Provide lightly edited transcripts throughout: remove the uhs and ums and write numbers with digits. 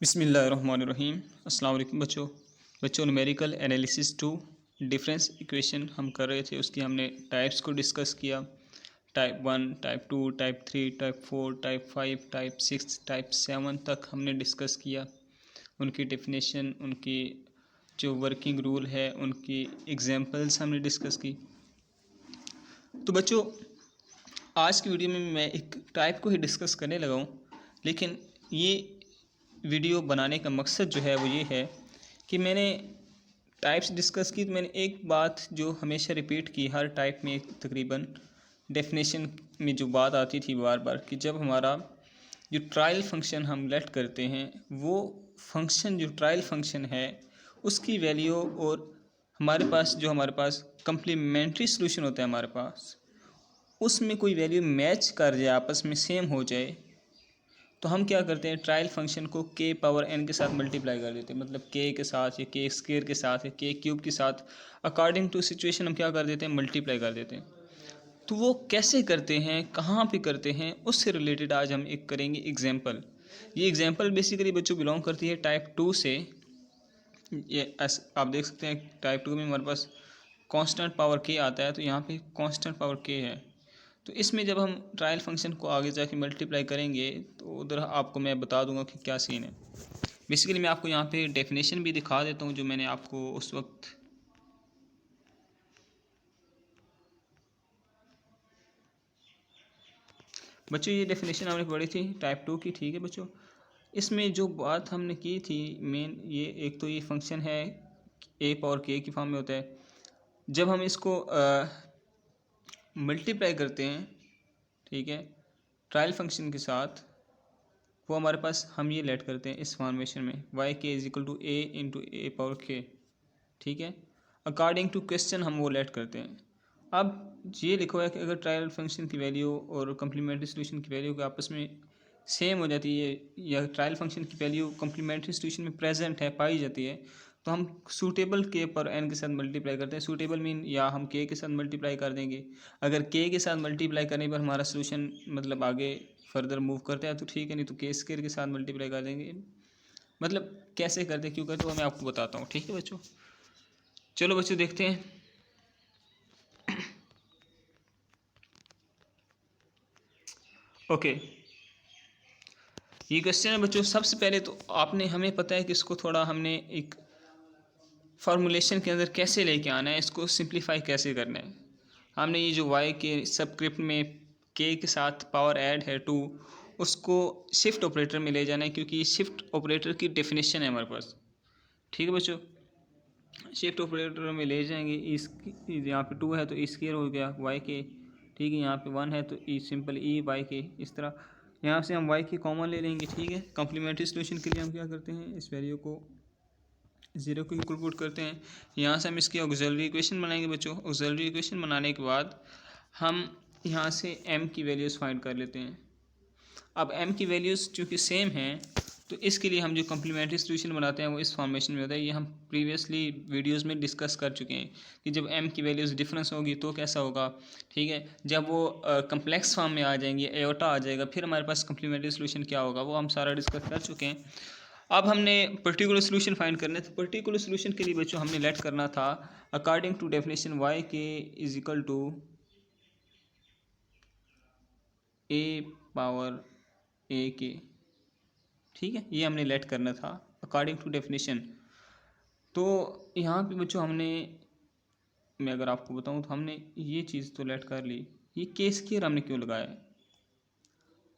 बिस्मिल्लाहिर्रहमानिर्रहीम। अस्सलाम वालेकुम बच्चों numerical analysis two difference equation हम कर रहे थे। उसकी हमने टाइप्स को डिस्कस किया। Type 1, type 2, type 3, type 4, type 5, type 6, type 7 तक हमने डिस्कस किया। उनकी डेफिनेशन, उनकी जो वर्किंग रूल है, उनकी एग्जांपल्स हमने डिस्कस की। तो बच्चों, आज की वीडियो में मैं एक टाइप को ही डिस्कस करने लगा हूँ, लेकिन ये वीडियो बनाने का मकसद जो है वो ये है कि मैंने टाइप्स डिस्कस की, तो मैंने एक बात जो हमेशा रिपीट की हर टाइप में, तकरीबन डेफिनेशन में जो बात आती थी बार बार, कि जब हमारा जो ट्रायल फंक्शन हम लेट करते हैं, वो फंक्शन जो ट्रायल फंक्शन है उसकी वैल्यू और हमारे पास कम्प्लीमेंट्री सोल्यूशन होता है हमारे पास, उसमें कोई वैल्यू मैच कर जाए, आपस में सेम हो जाए, तो हम क्या करते हैं, ट्रायल फंक्शन को के पावर एन के साथ मल्टीप्लाई कर देते हैं। मतलब के के साथ या के स्क्वायर के साथ या के क्यूब के साथ, अकॉर्डिंग टू सिचुएशन हम क्या कर देते हैं, मल्टीप्लाई कर देते हैं। तो वो कैसे करते हैं, कहाँ पे करते हैं, उससे रिलेटेड आज हम एक करेंगे एग्जांपल। ये एग्जांपल बेसिकली बच्चों बिलोंग करती है टाइप 2 से। ये आप देख सकते हैं टाइप 2 में हमारे पास कांस्टेंट पावर के आता है, तो यहाँ पे कांस्टेंट पावर के है। तो इसमें जब हम ट्रायल फंक्शन को आगे जाके मल्टीप्लाई करेंगे, तो उधर आपको मैं बता दूंगा कि क्या सीन है। बेसिकली मैं आपको यहाँ पे डेफिनेशन भी दिखा देता हूँ जो मैंने आपको उस वक्त बच्चों, ये डेफिनेशन हमने पढ़ी थी टाइप 2 की। ठीक है बच्चों, इसमें जो बात हमने की थी मेन, ये एक तो ये फंक्शन है ए पावर के की फॉर्म में होता है। जब हम इसको मल्टीप्लाई करते हैं, ठीक है, ट्रायल फंक्शन के साथ, वो हमारे पास हम ये लेट करते हैं इस फॉर्मेशन में, Y K is equal to A into A power K. ठीक है, अकॉर्डिंग टू क्वेश्चन हम वो लेट करते हैं। अब ये लिखा हुआ है कि अगर ट्रायल फंक्शन की वैल्यू और कम्प्लीमेंट्री सोल्यूशन की वैल्यू के आपस में सेम हो जाती है, या ट्रायल फंक्शन की वैल्यू कम्प्लीमेंट्री सोल्यूशन में प्रेजेंट है, पाई जाती है, तो हम सूटेबल के पर एन के साथ मल्टीप्लाई करते हैं। सूटेबल मीन या हम के साथ मल्टीप्लाई कर देंगे। अगर के साथ मल्टीप्लाई करने पर हमारा सोल्यूशन मतलब आगे फर्दर मूव करते हैं तो ठीक है, नहीं तो के स्क्वायर के साथ मल्टीप्लाई कर देंगे। मतलब कैसे करते, क्यों करते, वो मैं आपको बताता हूँ। ठीक है बच्चों, चलो बच्चों देखते हैं। ओके, ये क्वेश्चन है बच्चों। सबसे पहले तो आपने, हमें पता है कि इसको थोड़ा हमने एक फार्मूलेशन के अंदर कैसे लेके आना है, इसको सिंप्लीफाई कैसे करना है। हमने ये जो वाई के सबस्क्रिप्ट में के के साथ पावर ऐड है 2, उसको शिफ्ट ऑपरेटर में ले जाना है, क्योंकि ये शिफ्ट ऑपरेटर की डेफिनेशन है हमारे पास। ठीक है बच्चों, शिफ्ट ऑपरेटर में ले जाएंगे। इस यहाँ पे 2 है तो ई स्क्वायर हो गया वाई के। ठीक है, यहाँ पे 1 है तो ई सिंपल ई वाई के। इस तरह यहाँ से हम वाई के कॉमन ले लेंगे। ठीक है, कॉम्प्लीमेंट्री सोल्यूशन के लिए हम क्या करते हैं, इस वैल्यू को 0 को इक्वल पुट करते हैं। यहाँ से हम इसकी ऑक्सिलरी इक्वेशन बनाएंगे बच्चों। ऑक्सिलरी इक्वेशन बनाने के बाद हम यहाँ से m की वैल्यूज़ फाइंड कर लेते हैं। अब m की वैल्यूज़ चूँकि सेम हैं, तो इसके लिए हम जो कम्प्लीमेंट्री सोल्यूशन बनाते हैं वो इस फॉर्मेशन में होता है। ये हम प्रीवियसली वीडियोस में डिस्कस कर चुके हैं कि जब m की वैल्यूज़ डिफरेंस होगी तो कैसा होगा। ठीक है, जब वो कम्प्लेक्स फॉर्म में आ जाएंगे, एयोटा आ जाएगा, फिर हमारे पास कम्प्लीमेंट्री सोल्यूशन क्या होगा, वो हम सारा डिस्कस कर चुके हैं। अब हमने पर्टिकुलर सोल्यूशन फाइंड करना है। तो पर्टिकुलर सोल्यूशन के लिए बच्चों हमने लेट करना था according to definition Y K is equal to A power A K. ठीक है, ये हमने लेट करना था अकॉर्डिंग टू डेफिनेशन। तो यहाँ पे बच्चों हमने, मैं अगर आपको बताऊँ तो हमने ये चीज़ तो लेट कर ली। ये के स्क्वायर हमने क्यों लगाया,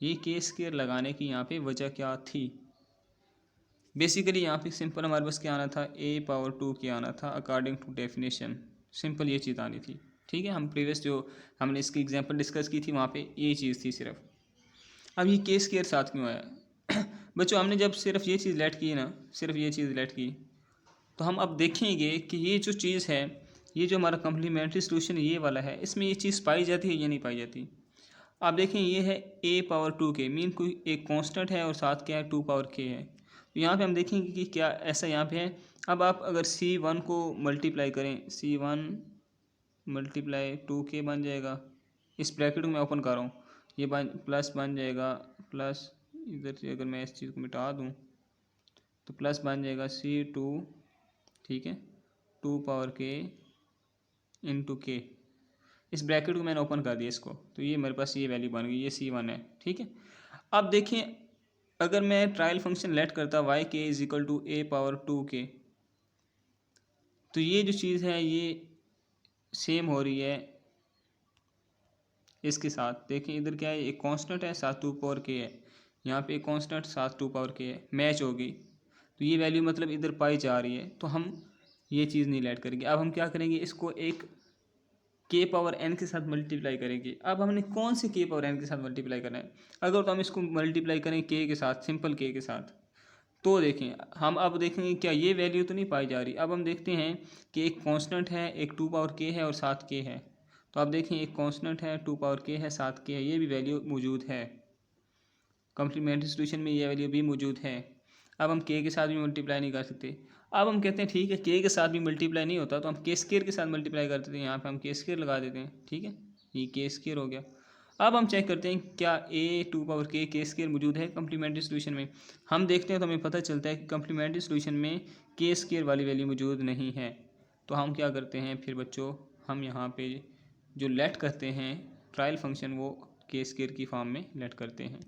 ये के स्क्वायर लगाने की यहाँ पे वजह क्या थी। बेसिकली यहाँ पे सिंपल हमारे पास क्या आना था, ए पावर 2 क्या आना था अकॉर्डिंग टू डेफिनेशन। सिंपल ये चीज़ आनी थी। ठीक है, हम प्रीवियस जो हमने इसकी एग्जांपल डिस्कस की थी वहाँ पे ये चीज़ थी सिर्फ। अब ये के स्क्वायर साथ क्यों आया बच्चों, हमने जब सिर्फ ये चीज़ लेट की ना, सिर्फ ये चीज़ लेट की, तो हम अब देखेंगे कि ये जो चीज़ है, ये जो हमारा कम्प्लीमेंट्री सोल्यूशन ये वाला है, इसमें ये चीज़ पाई जाती है या नहीं पाई जाती। आप देखें, ये है ए पावर 2 के, मीन कोई एक कांस्टेंट है और साथ क्या है, 2 पावर के है। तो यहाँ पे हम देखेंगे कि क्या ऐसा यहाँ पे है। अब आप अगर C1 को मल्टीप्लाई करें, C1 मल्टीप्लाई 2 के बन जाएगा। इस ब्रैकेट को मैं ओपन कर रहा हूँ, ये बन प्लस बन जाएगा, प्लस इधर से अगर मैं इस चीज़ को मिटा दूँ तो प्लस बन जाएगा C2, ठीक है, 2 पावर k इंटू के। इस ब्रैकेट को मैंने ओपन कर दिया इसको, तो ये मेरे पास ये वैल्यू बन गई, ये C1 है, ठीक है। अब देखिए अगर मैं ट्रायल फंक्शन लेट करता y k is equal to a power 2k, तो ये जो चीज़ है ये सेम हो रही है इसके साथ। देखिए इधर क्या है, एक कांस्टेंट है साथ 2 पावर k है, यहाँ पे एक कांस्टेंट साथ 2 पावर k है, मैच होगी। तो ये वैल्यू मतलब इधर पाई जा रही है, तो हम ये चीज़ नहीं लेट करेंगे। अब हम क्या करेंगे, इसको एक k पावर n के साथ मल्टीप्लाई करेंगे। अब हमने कौन से k पावर n के साथ मल्टीप्लाई करना है, अगर तो हम इसको मल्टीप्लाई करें k के साथ, सिंपल k के साथ, तो देखें हम अब देखेंगे क्या ये वैल्यू तो नहीं पाई जा रही। अब हम देखते हैं कि एक कांस्टेंट है, एक 2 पावर k है और साथ k है। तो आप देखें एक कांस्टेंट है, 2 पावर k है, साथ k है, ये भी वैल्यू मौजूद है, कॉम्प्लीमेंट्री सॉल्यूशन में ये वैल्यू भी मौजूद है। अब हम k के साथ भी मल्टीप्लाई नहीं कर सकते। अब हम कहते हैं ठीक है k के साथ भी मल्टीप्लाई नहीं होता, तो हम k स्क्वायर के साथ मल्टीप्लाई कर देते हैं, यहाँ पे हम k स्क्वायर लगा देते हैं, ठीक है, ये k स्क्वायर हो गया। अब हम चेक करते हैं क्या a 2 पावर k स्क्वायर मौजूद है कम्प्लीमेंट्री सॉल्यूशन में। हम देखते हैं तो हमें पता चलता है कि कम्प्लीमेंट्री सॉल्यूशन में k स्क्वायर वाली वैल्यू मौजूद नहीं है। तो हम क्या करते हैं फिर बच्चों, हम यहाँ पे जो लेट करते हैं ट्रायल फंक्शन, वो k स्क्वायर की फॉर्म में लेट करते हैं।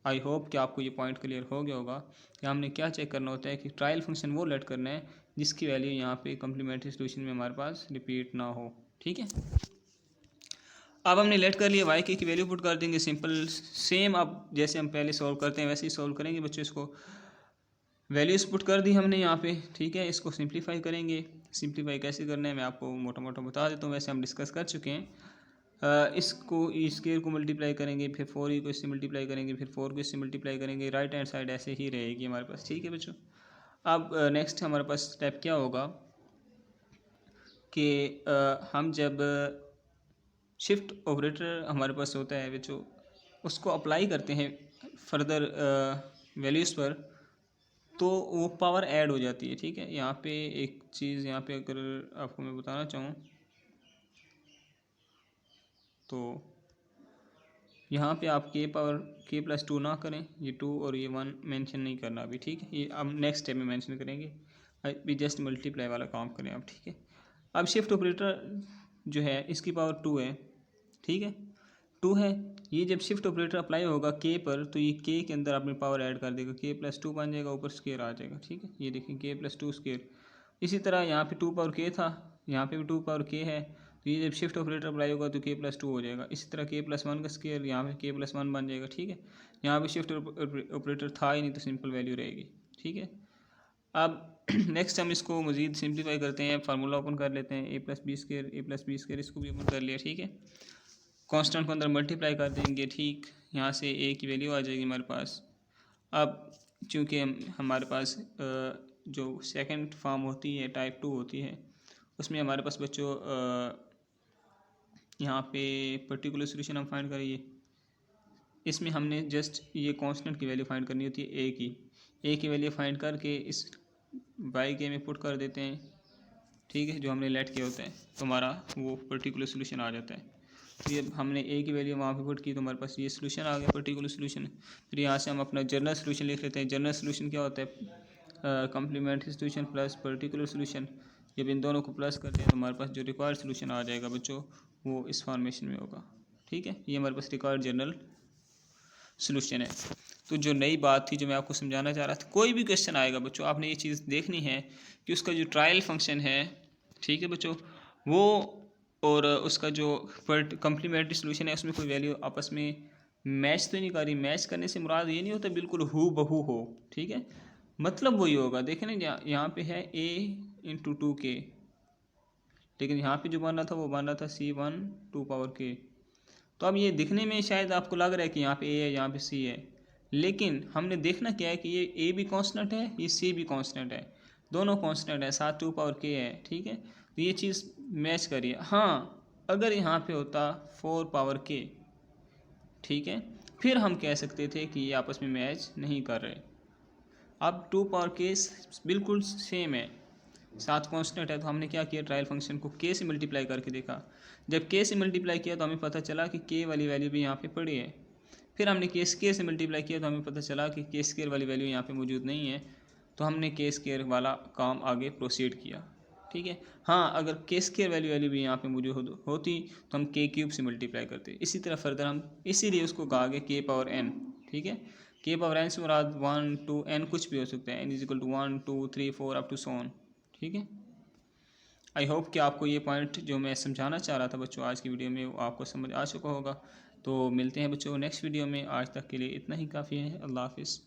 आई होप कि आपको ये पॉइंट क्लियर हो गया होगा कि हमने क्या चेक करना होता है कि ट्रायल फंक्शन वो लेट करना है जिसकी वैल्यू यहाँ पे कम्प्लीमेंट्री सॉल्यूशन में हमारे पास रिपीट ना हो, ठीक है। अब हमने लेट कर लिया, वाई के की वैल्यू पुट कर देंगे, सिंपल सेम। अब जैसे हम पहले सॉल्व करते हैं वैसे ही सॉल्व करेंगे बच्चों। इसको वैल्यूज पुट कर दी हमने यहाँ पे, ठीक है। इसको सिंप्लीफाई करेंगे। सिंप्लीफाई कैसे करना है मैं आपको मोटा मोटा बता देता हूँ, वैसे हम डिस्कस कर चुके हैं। इसको ई स्क्वायर को मल्टीप्लाई करेंगे, फिर 4e को इससे मल्टीप्लाई करेंगे, फिर 4 को इससे मल्टीप्लाई करेंगे, राइट हैंड साइड ऐसे ही रहेगी हमारे पास, ठीक है बच्चों। अब नेक्स्ट हमारे पास स्टेप क्या होगा कि हम जब शिफ्ट ऑपरेटर हमारे पास होता है बच्चों, उसको अप्लाई करते हैं फर्दर वैल्यूज़ पर, तो वो पावर ऐड हो जाती है, ठीक है। यहाँ पे एक चीज़ यहाँ पे अगर आपको मैं बताना चाहूँ तो यहाँ पे आप k पावर k प्लस 2 ना करें, ये 2 और ये 1 मेंशन नहीं करना अभी, ठीक है। ये हम नेक्स्ट स्टेप में मेंशन करेंगे, अभी जस्ट मल्टीप्लाई वाला काम करें आप, ठीक है। अब शिफ्ट ऑपरेटर जो है इसकी पावर 2 है, ठीक है, 2 है। ये जब शिफ्ट ऑपरेटर अप्लाई होगा k पर, तो ये k के अंदर आपने पावर ऐड कर देगा, k प्लस 2 बन जाएगा, ऊपर स्क्वायर आ जाएगा, ठीक है। ये देखिए k प्लस 2 स्क्वायर। इसी तरह यहाँ पे 2 पावर k था, यहाँ पे भी 2 पावर k है, तो ये जब शिफ्ट ऑपरेटर अप्लाई होगा तो k प्लस 2 हो जाएगा। इसी तरह k प्लस 1 का स्क्वायर, यहाँ पे k प्लस 1 बन जाएगा, ठीक है। यहाँ पे शिफ्ट ऑपरेटर था ही नहीं, तो सिंपल वैल्यू रहेगी, ठीक है। अब नेक्स्ट हम इसको मज़ीद सिंप्लीफाई करते हैं, फार्मूला ओपन कर लेते हैं, a प्लस बी स्क्वायर, इसको भी ओपन कर लिया, ठीक है। कांस्टेंट को अंदर मल्टीप्लाई कर देंगे, ठीक, यहाँ से a की वैल्यू आ जाएगी हमारे पास। अब चूँकि हमारे पास जो सेकंड फॉर्म होती है टाइप 2 होती है, उसमें हमारे पास बच्चों यहाँ पे पर्टिकुलर सॉल्यूशन हम फाइंड करेंगे। इसमें हमने जस्ट ये कांस्टेंट की वैल्यू फाइंड करनी होती है, ए की वैल्यू फाइंड करके इस वाई के में पुट कर देते हैं, ठीक है, जो हमने लेट किया होता है, तो हमारा वो पर्टिकुलर सॉल्यूशन आ जाता है। तो ये हमने ए की वैल्यू वहाँ पे पुट की, तो हमारे पास ये सॉल्यूशन आ गया, पर्टिकुलर सॉल्यूशन। फिर यहाँ से हम अपना जनरल सॉल्यूशन लिख लेते हैं। जनरल सॉल्यूशन क्या होता है, complementary solution plus particular solution. जब इन दोनों को प्लस करते हैं तो हमारे पास जो रिक्वायर्ड सॉल्यूशन आ जाएगा बच्चों, वो इस फॉर्मेशन में होगा, ठीक है। ये हमारे पास रिक्वायर्ड जनरल सॉल्यूशन है। तो जो नई बात थी जो मैं आपको समझाना चाह रहा था, कोई भी क्वेश्चन आएगा बच्चों, आपने ये चीज़ देखनी है कि उसका जो ट्रायल फंक्शन है, ठीक है बच्चों, वो और उसका जो कम्प्लीमेंट्री सॉल्यूशन है उसमें कोई वैल्यू आपस में मैच तो नहीं कर रही। मैच करने से मुराद ये नहीं होता बिल्कुल हू बहू हो, ठीक है, मतलब वही होगा। देखें ना, यहाँ पे है a इंटू 2k, लेकिन यहाँ पे जो बन रहा था वो बन रहा था C1 2 पावर k। तो अब ये दिखने में शायद आपको लग रहा है कि यहाँ पे a है, यहाँ पे c है, लेकिन हमने देखना क्या है कि ये a भी कांस्टेंट है, ये c भी कांस्टेंट है, दोनों कांस्टेंट है, साथ 2 पावर k है, ठीक है। तो ये चीज़ मैच करिए। हाँ, अगर यहाँ पे होता 4 पावर k, ठीक है, फिर हम कह सकते थे कि ये आपस में मैच नहीं कर रहे। अब 2 पावर k बिल्कुल सेम है, साथ कांस्टेंट है, तो हमने क्या किया, ट्रायल फंक्शन को k से मल्टीप्लाई करके देखा। जब k से मल्टीप्लाई किया तो हमें पता चला कि k वाली वैल्यू भी यहाँ पे पड़ी है। फिर हमने k से मल्टीप्लाई किया तो हमें पता चला कि k स्क्वायर वाली वैल्यू यहाँ पे मौजूद नहीं है। तो हमने के स्क्वायर वाला काम आगे प्रोसीड किया। ठीक है। हाँ, अगर के स्क्वायर वैल्यू भी यहाँ पे मौजूद होती तो हम के क्यूब से मल्टीप्लाई करते। इसी तरह फर्दर हम इसीलिए उसको कहा गया के पावर एन। ठीक है। के पावर एन से मुराद 1 2 एन कुछ भी हो सकता है, N is equal to 1 2 3 4 up to so on. ठीक है। आई होप कि आपको ये पॉइंट जो मैं समझाना चाह रहा था बच्चों आज की वीडियो में वो आपको समझ आ चुका होगा। तो मिलते हैं बच्चों नेक्स्ट वीडियो में। आज तक के लिए इतना ही काफ़ी है। अल्लाह हाफिज़।